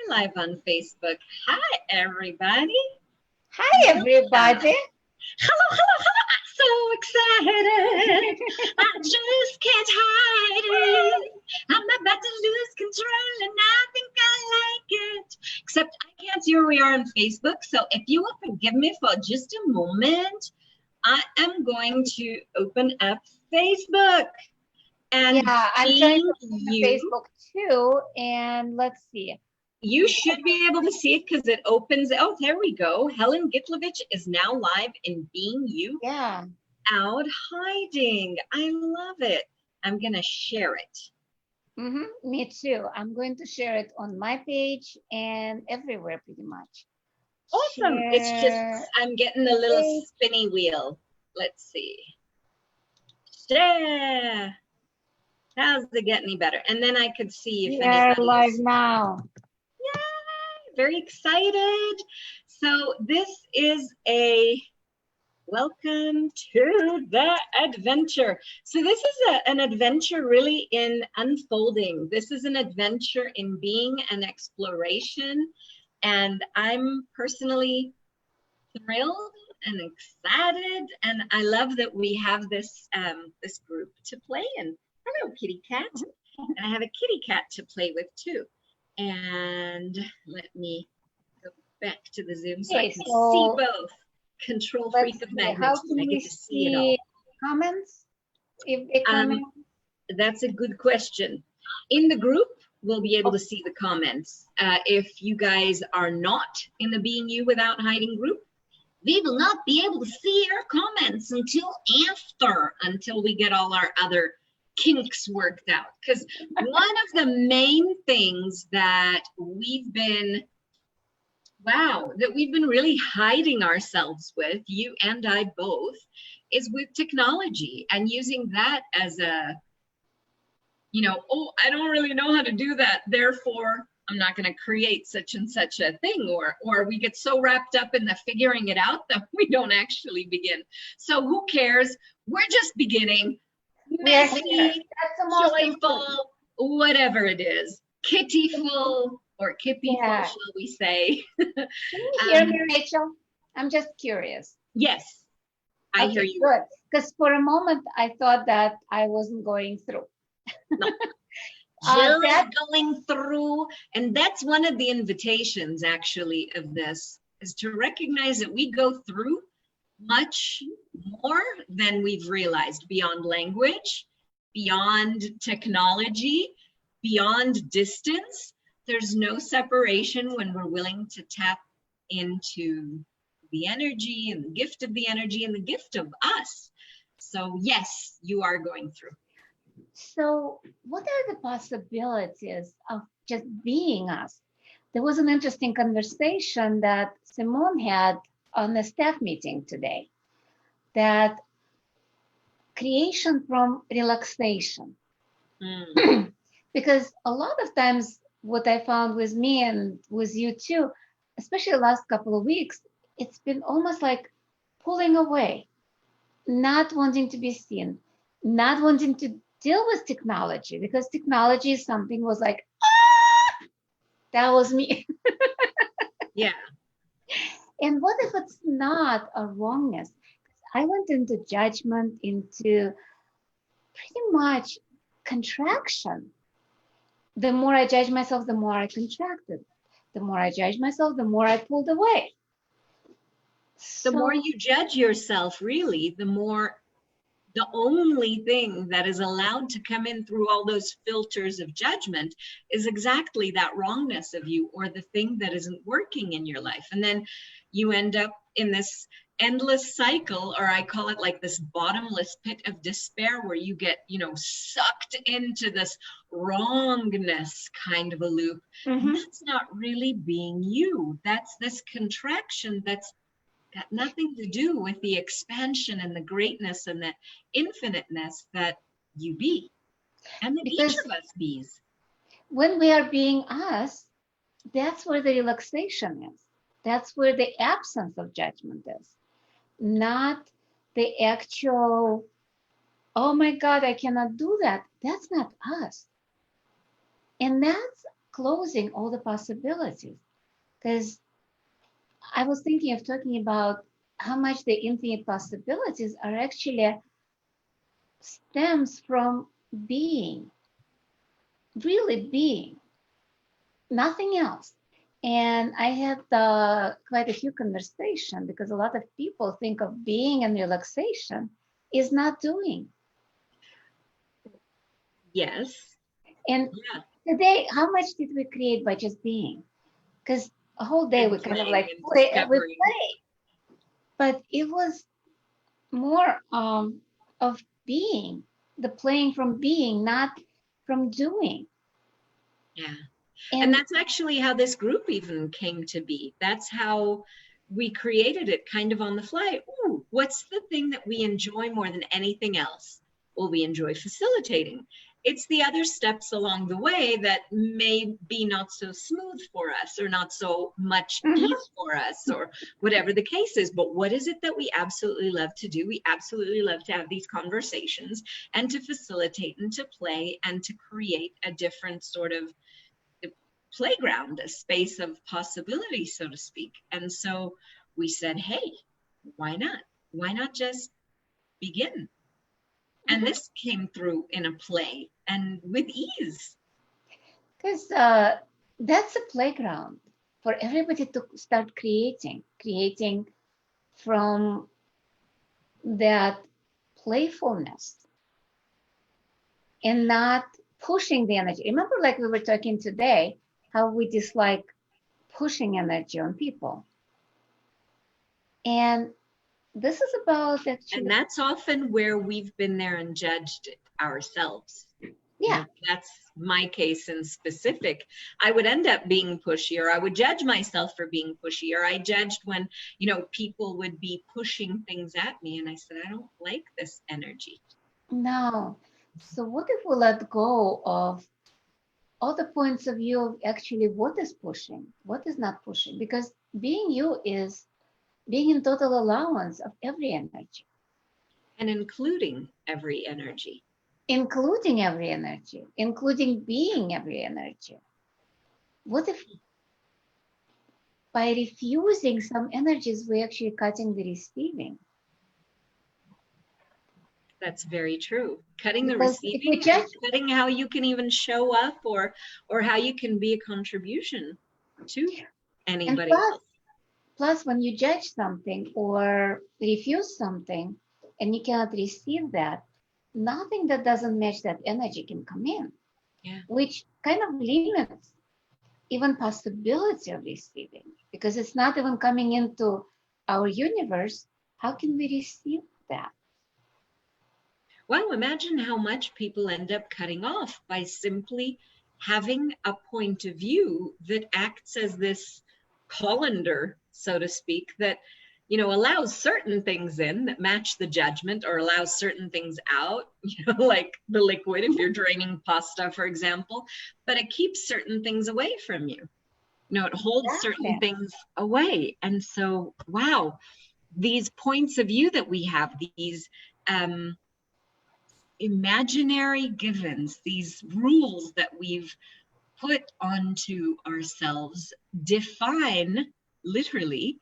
live on Facebook. Hi, everybody. Hi, everybody. Hello, hello, hello. I'm so excited. I just can't hide it. I'm about to lose control and I think I like it. Except I can't see where we are on Facebook. So if you will forgive me for just a moment, I am going to open up Facebook. And yeah, I'm trying to open Facebook too. And let's see. You should be able to see it because it opens. Oh, there we go. Helen Gitlevich is now live in Being You. Yeah. Out hiding. I love it. I'm going to share it. Me too. I'm going to share it on my page and everywhere pretty much. Awesome. Share. It's just, I'm getting a little spinny wheel. Let's see. Share. How's it get any better? And then I could see if anybody's live now. Yay! Very excited. So this is a welcome to the adventure. So this is an adventure really in unfolding. This is an adventure in being and exploration. And I'm personally thrilled and excited. And I love that we have this, this group to play in. Hello, kitty cat. And I have a kitty cat to play with too. And let me go back to the Zoom so I can see both. Control freak of magnetism. How can we see it all. Comments? If they comment? That's a good question. In the group, we'll be able to see the comments. If you guys are not in the Being You Without Hiding group, we will not be able to see your comments until we get all our other kinks worked out. Because one of the main things that we've been really hiding ourselves with, you and I both, is with technology and using that as a, oh, I don't really know how to do that, therefore I'm not going to create such and such a thing, or we get so wrapped up in the figuring it out that we don't actually begin. So who cares? We're just beginning. Messy, joyful, whatever it is, kittyful or kippyful, shall we say. Can you hear me, Rachel? I'm just curious. Yes, I hear you. Good, because for a moment I thought that I wasn't going through. No. Jill is going through, and that's one of the invitations actually of this, is to recognize that we go through much more than we've realized, beyond language, beyond technology, beyond distance. There's no separation when we're willing to tap into the energy and the gift of the energy and the gift of us. So yes, you are going through. So what are the possibilities of just being us? There was an interesting conversation that Simone had on the staff meeting today, that creation from relaxation. Because a lot of times what I found with me and with you too, especially the last couple of weeks, it's been almost like pulling away, not wanting to be seen, not wanting to deal with technology, because technology is something was like, ah! That was me. Yeah. And what if it's not a wrongness? I went into judgment, into pretty much contraction. The more I judge myself, the more I contracted. The more I judge myself, the more I pulled away. The more you judge yourself, really, the only thing that is allowed to come in through all those filters of judgment is exactly that wrongness of you, or the thing that isn't working in your life. And then you end up in this endless cycle, or I call it like this bottomless pit of despair, where you get, sucked into this wrongness kind of a loop. And that's not really being you. That's this contraction that's got nothing to do with the expansion and the greatness and the infiniteness that you be, and that each of us bees. When we are being us, that's where the relaxation is. That's where the absence of judgment is, not the actual, oh my God, I cannot do that. That's not us. And that's closing all the possibilities. Because I was thinking of talking about how much the infinite possibilities are actually stems from being, really being, nothing else. And I had quite a few conversations because a lot of people think of being and relaxation is not doing. Yes. And Yeah. today, how much did we create by just being? Because a whole day And we kind of playing like and we discovering. play, but it was more of being, the playing from being, not from doing. Yeah. And And that's actually how this group even came to be. That's how we created it, kind of on the fly. Ooh, what's the thing that we enjoy more than anything else? Well, we enjoy facilitating. It's the other steps along the way that may be not so smooth for us, or not so much Mhm. ease for us, or whatever the case is. But what is it that we absolutely love to do? We absolutely love to have these conversations and to facilitate and to play and to create a different sort of playground, a space of possibility, so to speak. And so we said, hey, why not? Why not just begin? And Mhm. this came through in a play and with ease. Because that's a playground for everybody to start creating from that playfulness and not pushing the energy. Remember, like we were talking today, how we dislike pushing energy on people. And this is about And actually, that's often where we've been there and judged ourselves. You yeah, know, that's my case in specific. I would end up being pushy, or I would judge myself for being pushy, or I judged when, people would be pushing things at me. And I said, I don't like this energy. no. So what if we let go of all the points of view of actually what is pushing, what is not pushing? Because being you is being in total allowance of every energy, And including every energy. including every energy, including being every energy. What if by refusing some energies, we're actually cutting the receiving? That's very true. Cutting the Because if we receiving and judge, cutting how you can even show up, or how you can be a contribution to and anybody else. plus when you judge something or refuse something and you cannot receive that, nothing that doesn't match that energy can come in, Yeah. which kind of limits even possibility of receiving because it's not even coming into our universe. How can we receive that? Well, imagine how much people end up cutting off by simply having a point of view that acts as this colander, so to speak, that allows certain things in that match the judgment, or allows certain things out, like the liquid if you're draining pasta, for example, but it keeps certain things away from you. It holds certain Exactly. things away. And so, wow, these points of view that we have, these imaginary givens, these rules that we've put onto ourselves, define literally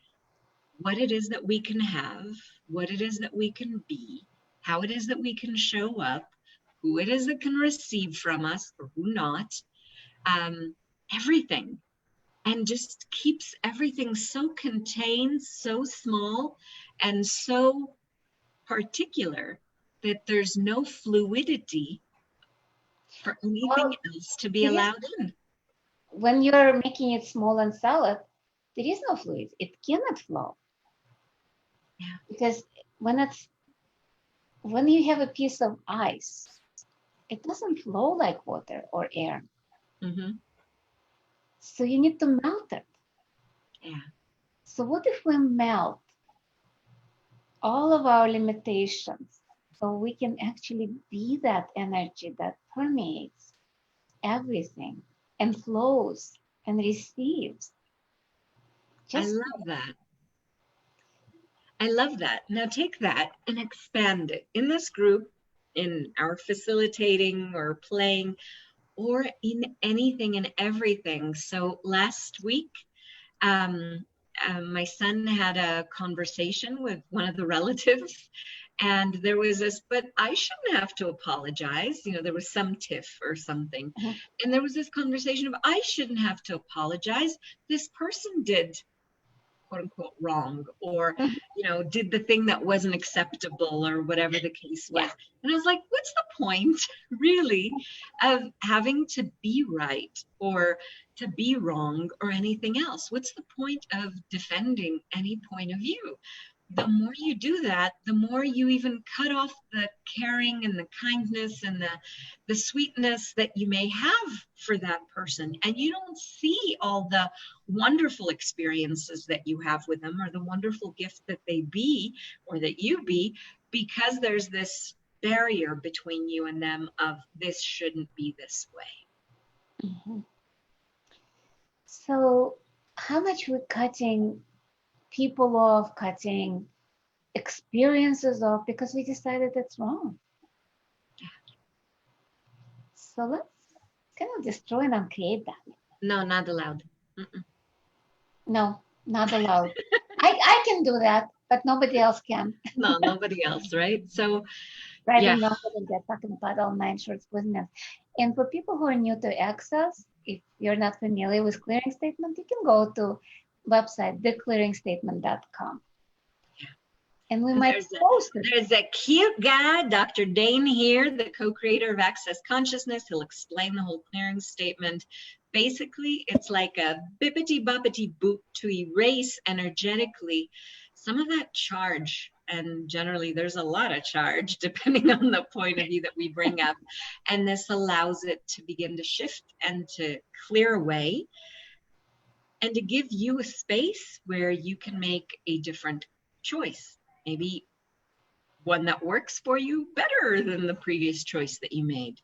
what it is that we can have, what it is that we can be, how it is that we can show up, who it is that can receive from us or who not, everything. And just keeps everything so contained, so small, and so particular that there's no fluidity for anything Well, else to be it is allowed in. when you're making it small and solid, there is no fluid. It cannot flow Yeah. because when it's when you have a piece of ice, it doesn't flow like water or air. Mm-hmm. So you need to melt it. Yeah. So what if we melt all of our limitations so we can actually be that energy that permeates everything and flows and receives? I Just love that. I love that. Now take that and expand it. In this group, in our facilitating or playing, or in anything and everything. So last week, my son had a conversation with one of the relatives, and there was this, but I shouldn't have to apologize. There was some tiff or something. Mhm. And there was this conversation of, I shouldn't have to apologize. This person did, quote unquote, wrong, or, Mhm. did the thing that wasn't acceptable, or whatever the case was. Yeah. And I was like, what's the point, really, of having to be right or to be wrong or anything else? What's the point of defending any point of view? The more you do that, the more you even cut off the caring and the kindness and the sweetness that you may have for that person. And you don't see all the wonderful experiences that you have with them, or the wonderful gift that they be, or that you be, because there's this barrier between you and them of, this shouldn't be this way. Mhm. So how much we're cutting people off, cutting experiences off because we decided that's wrong. So let's kind of destroy and uncreate that. No, not allowed. No, not allowed. I can do that, but nobody else can. No, nobody else, right? So Driving younger than that talking about all nine shorts business. And for people who are new to Access, if you're not familiar with clearing statement, you can go to website theclearingstatement.com. And we might post it. There's a cute guy, Dr. Dane here, the co-creator of Access Consciousness. He'll explain the whole clearing statement. Basically, it's like a bippity-boppity boop to erase energetically some of that charge. And generally, there's a lot of charge, depending on the point of view that we bring up. And this allows it to begin to shift and to clear away, and to give you a space where you can make a different choice. Maybe one that works for you better than the previous choice that you made.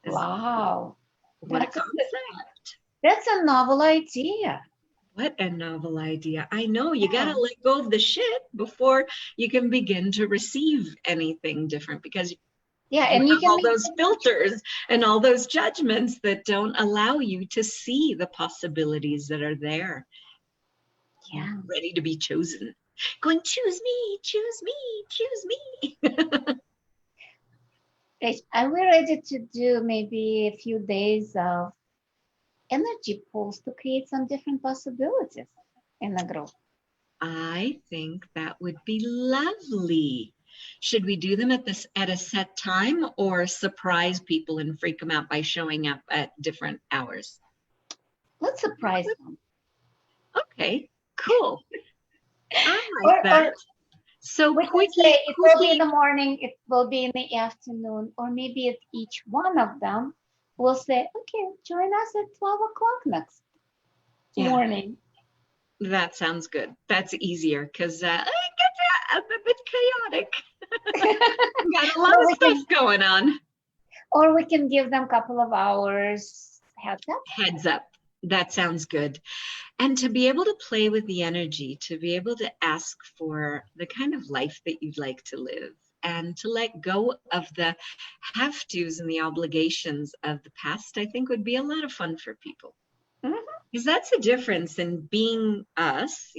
Wow. What a concept. That's a novel idea. What a novel idea. I know, you got to let go of the shit before you can begin to receive anything different, because and you have all those filters and all those judgments that don't allow you to see the possibilities that are there. Yeah. Ready to be chosen. Going, choose me, choose me, choose me. Are we ready to do maybe a few days of energy pulls to create some different possibilities in the group? I think that would be lovely. Should we do them at a set time, or surprise people and freak them out by showing up at different hours? Let's surprise them. Okay, cool. I like that. So we can say it will be in the morning, it will be in the afternoon, or maybe at each one of them, we'll say, okay, join us at 12 o'clock next morning. That sounds good. That's easier, because I get a bit chaotic. Got a lot of stuff going on. Or we can give them a couple of hours heads up. Heads up. That sounds good. And to be able to play with the energy, to be able to ask for the kind of life that you'd like to live, and to let go of the have-tos and the obligations of the past, I think would be a lot of fun for people. Because that's the difference in being us,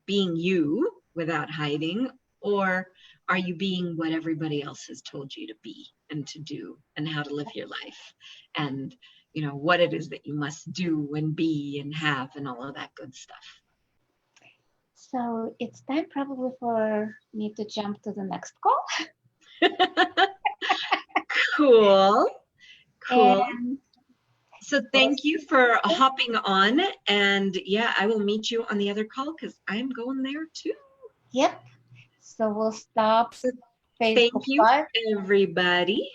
being you without hiding, or are you being what everybody else has told you to be and to do, and how to live your life, and what it is that you must do and be and have, and all of that good stuff. So it's time probably for me to jump to the next call. Cool. So thank you for hopping on, and I will meet you on the other call, because I'm going there too. Yep. So we'll stop. Thank you, everybody.